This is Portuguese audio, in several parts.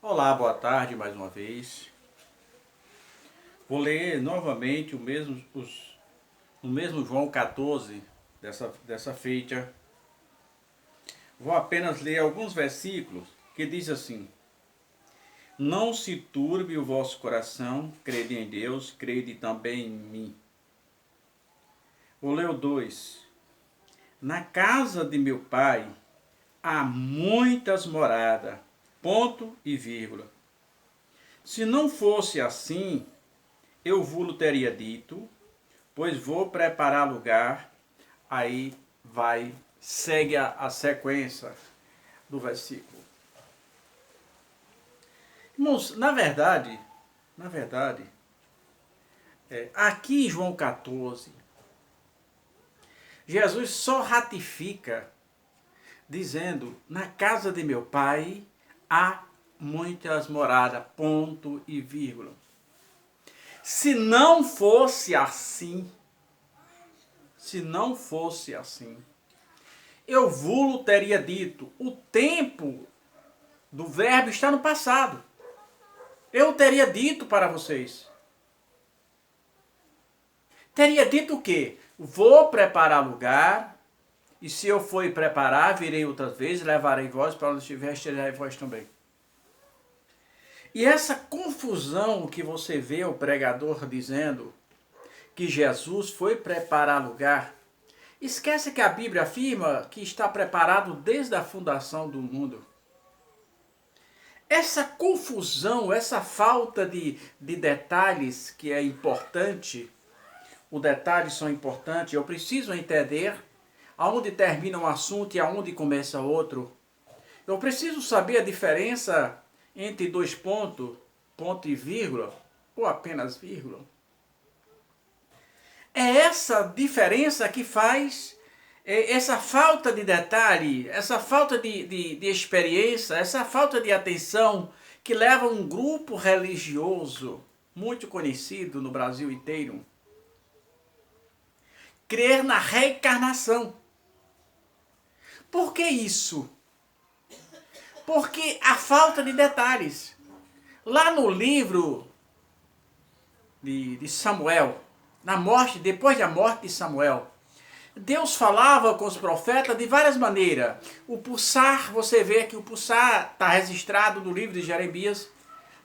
Olá, boa tarde mais uma vez. Vou ler novamente o mesmo João 14 dessa feita. Vou apenas ler alguns versículos que diz assim: Não se turbe o vosso coração, crede em Deus, crede também em mim. Vou ler o 2. Na casa de meu pai há muitas moradas, ponto e vírgula. Se não fosse assim, eu vos teria dito, pois vou preparar lugar. Aí segue a sequência do versículo. Irmãos, na verdade, aqui em João 14, Jesus só ratifica dizendo, na casa de meu pai há muitas moradas, ponto e vírgula. Se não fosse assim, eu vos teria dito, o tempo do verbo está no passado. Eu teria dito para vocês. Teria dito o quê? Vou preparar lugar, e se eu for preparar, virei outras vezes, levarei vós para onde estiver, estiverei vós também. E essa confusão que você vê o pregador dizendo que Jesus foi preparar lugar, esquece que a Bíblia afirma que está preparado desde a fundação do mundo. Essa confusão, essa falta de detalhes que é importante, os detalhes são importantes, eu preciso entender aonde termina um assunto e aonde começa outro. Eu preciso saber a diferença entre dois pontos, ponto e vírgula, ou apenas vírgula. É essa diferença que faz essa falta de detalhe, essa falta de experiência, essa falta de atenção que leva um grupo religioso muito conhecido no Brasil inteiro crer na reencarnação. Por que isso? Porque a falta de detalhes. Lá no livro de Samuel, depois da morte de Samuel, Deus falava com os profetas de várias maneiras. O pulsar, você vê que o pulsar está registrado no livro de Jeremias,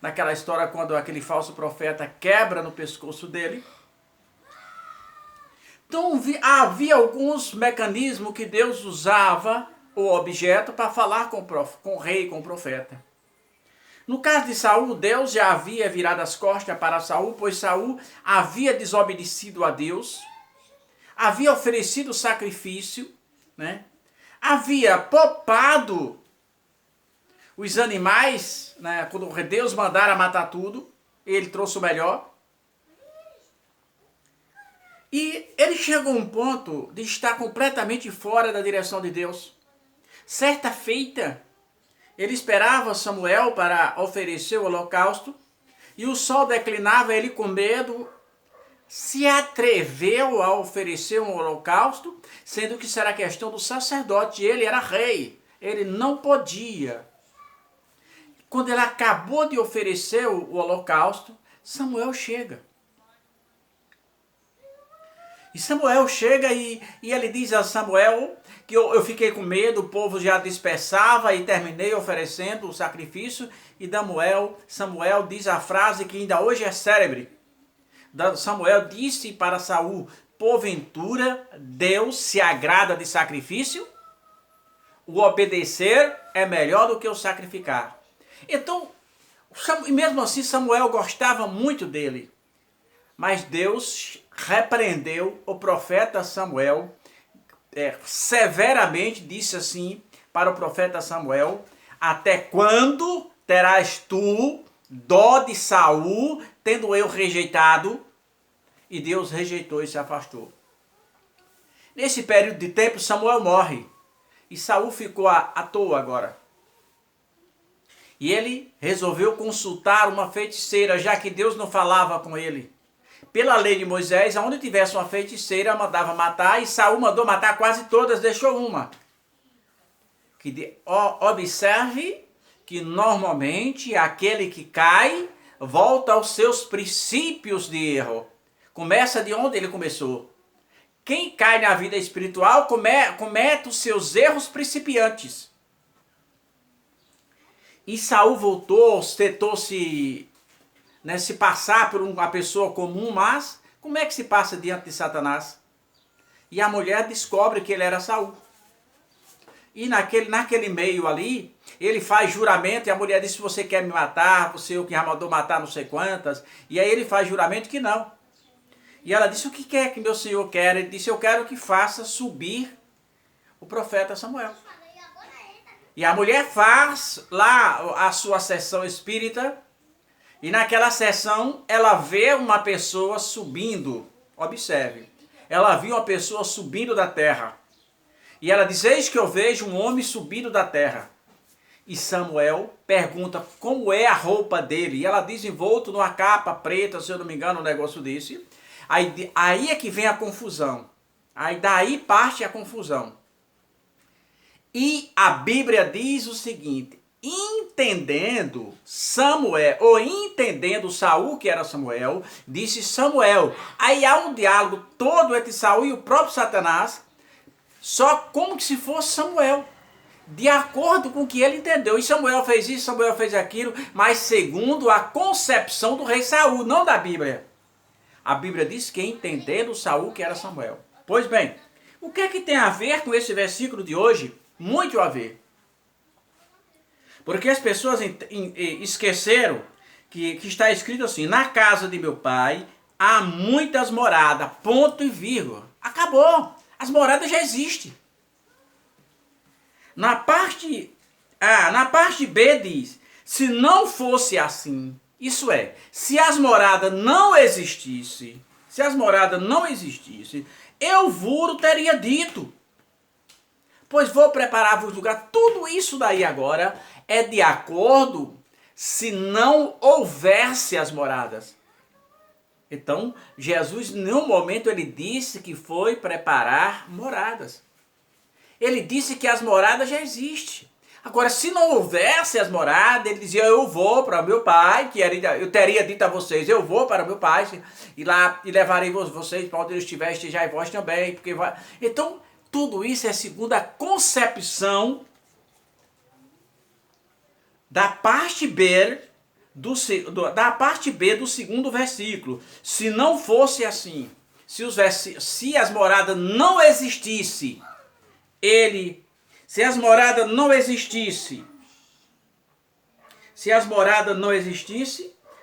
naquela história quando aquele falso profeta quebra no pescoço dele. Então havia alguns mecanismos que Deus usava o objeto para falar com o rei, com o profeta. No caso de Saul, Deus já havia virado as costas para Saul, pois Saul havia desobedecido a Deus, havia oferecido sacrifício, né? Havia poupado os animais, né? Quando Deus mandara matar tudo, ele trouxe o melhor. E ele chegou a um ponto de estar completamente fora da direção de Deus. Certa feita, ele esperava Samuel para oferecer o holocausto, e o sol declinava, ele com medo se atreveu a oferecer um holocausto, sendo que isso era questão do sacerdote, ele era rei, ele não podia. Quando ele acabou de oferecer o holocausto, Samuel chega. E Samuel chega e ele diz a Samuel que eu fiquei com medo, o povo já dispersava e terminei oferecendo o sacrifício. E Samuel diz a frase que ainda hoje é célebre. Samuel disse para Saul, porventura Deus se agrada de sacrifício? O obedecer é melhor do que o sacrificar. Então, mesmo assim Samuel gostava muito dele. Mas Deus repreendeu o profeta Samuel, severamente disse assim para o profeta Samuel: até quando terás tu dó de Saul, tendo eu rejeitado? E Deus rejeitou e se afastou. Nesse período de tempo, Samuel morre. E Saul ficou à toa agora. E ele resolveu consultar uma feiticeira, já que Deus não falava com ele. Pela lei de Moisés, aonde tivesse uma feiticeira, mandava matar, e Saul mandou matar quase todas, deixou uma. Observe que normalmente aquele que cai volta aos seus princípios de erro. Começa de onde ele começou. Quem cai na vida espiritual comete os seus erros principiantes. E Saul voltou, tentou se passar por uma pessoa comum, mas como é que se passa diante de Satanás? E a mulher descobre que ele era Saul. E naquele meio ali, ele faz juramento, e a mulher diz: você quer me matar, você é o que já mandou matar não sei quantas. E aí ele faz juramento que não. E ela disse: o que quer que meu senhor quer? Ele disse: eu quero que faça subir o profeta Samuel. E a mulher faz lá a sua sessão espírita, e naquela sessão ela vê uma pessoa subindo. Observe, ela viu uma pessoa subindo da terra. E ela diz: eis que eu vejo um homem subindo da terra. E Samuel pergunta como é a roupa dele. E ela diz: envolto numa capa preta, se eu não me engano, um negócio desse. Aí é que vem a confusão. Aí daí parte a confusão. E a Bíblia diz o seguinte: entendendo Samuel, ou entendendo Saul, que era Samuel, disse Samuel. Aí há um diálogo todo entre Saul e o próprio Satanás, só como se fosse Samuel, de acordo com o que ele entendeu. E Samuel fez isso, Samuel fez aquilo, mas segundo a concepção do rei Saul, não da Bíblia. A Bíblia diz que entendendo Saul, que era Samuel. Pois bem, o que é que tem a ver com esse versículo de hoje? Muito a ver. Porque as pessoas esqueceram que está escrito assim: na casa de meu pai há muitas moradas, ponto e vírgula. Acabou. As moradas já existem. Na parte B diz: se não fosse assim, isso é, se as moradas não existissem, eu vos teria dito, pois vou preparar-vos lugar. Tudo isso daí agora é de acordo se não houvesse as moradas. Então, Jesus, em nenhum momento, ele disse que foi preparar moradas. Ele disse que as moradas já existem. Agora, se não houvesse as moradas, ele dizia: eu vou para o meu pai, eu teria dito a vocês: eu vou para o meu pai, e lá e levarei vocês para onde ele estiver, estejai vós também. Porque vai... Então, tudo isso é segundo a concepção da parte B do segundo versículo. Se não fosse assim, se as moradas não existissem, se as moradas não existissem,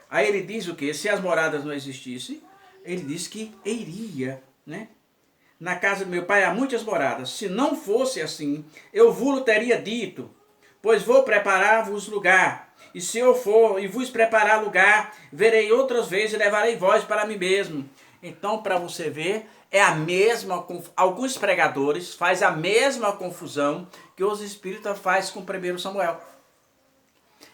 aí ele diz o quê? Se as moradas não existissem, ele diz que iria, né? Na casa do meu pai há muitas moradas. Se não fosse assim, eu vos teria dito, pois vou preparar-vos lugar. E se eu for e vos preparar lugar, verei outras vezes e levarei vós para mim mesmo. Então, para você ver, é a mesma, alguns pregadores fazem a mesma confusão que os espíritas fazem com o 1 Samuel.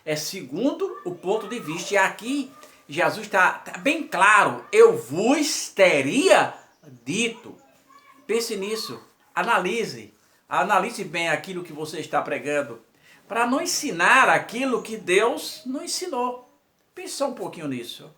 É segundo o ponto de vista. E aqui, Jesus está bem claro: eu vos teria dito. Pense nisso, analise bem aquilo que você está pregando, para não ensinar aquilo que Deus não ensinou. Pense só um pouquinho nisso.